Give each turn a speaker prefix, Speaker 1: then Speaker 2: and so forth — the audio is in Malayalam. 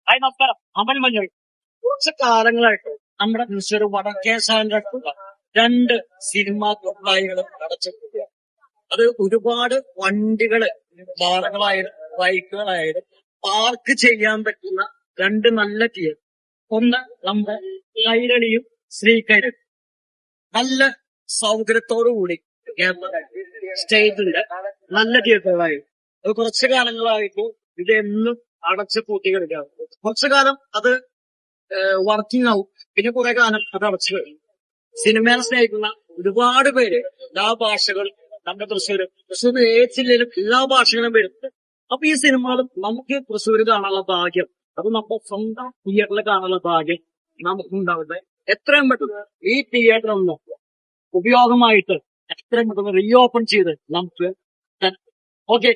Speaker 1: ഹായ് നമസ്കാരം, അമൽ മഞ്ഞൾ. കുറച്ച് കാലങ്ങളായിട്ട് നമ്മുടെ തൃശ്ശൂർ വടക്കേ സ്റ്റാൻഡേർഡുള്ള രണ്ട് സിനിമാ തൊഴിലാളികളും അടച്ചിട്ടുണ്ട്. അത് ഒരുപാട് വണ്ടികള്, കാറുകളായാലും ബൈക്കുകളായാലും പാർക്ക് ചെയ്യാൻ പറ്റുന്ന രണ്ട് നല്ല തിയേറ്റർ. ഒന്ന് നമ്മുടെ കൈരളിയും ശ്രീകൈരളി. നല്ല സൗകര്യത്തോടു കൂടി സ്റ്റേജിന്റെ നല്ല തിയേറ്ററുകളായിരുന്നു. അത് കുറച്ചു കാലങ്ങളായിട്ട് ഇത് എന്നും അടച്ചു പൂട്ടി കിടക്കുകയാണ്. കുറച്ചു കാലം അത് വർക്കിംഗ് ആവും, പിന്നെ കുറെ കാലം അത് അടച്ചു കഴിയും. സിനിമയെ സ്നേഹിക്കുന്ന ഒരുപാട് പേര് എല്ലാ ഭാഷകളും നമ്മുടെ തൃശ്ശൂർ ഏച്ചില്ലേലും എല്ലാ ഭാഷകളും വരുന്നുണ്ട്. അപ്പൊ ഈ സിനിമകൾ നമുക്ക് തൃശ്ശൂർ കാണാനുള്ള ഭാഗ്യം, അത് നമ്മുടെ സ്വന്തം തിയേറ്ററിൽ കാണാനുള്ള ഭാഗ്യം നമുക്കുണ്ടാവട്ടെ. എത്രയും പെട്ടെന്ന് ഈ തിയേറ്റർ ഒന്ന് ഉപയോഗമായിട്ട് എത്രയും പെട്ടെന്ന് റീ ഓപ്പൺ ചെയ്ത് നമുക്ക് ഓക്കെ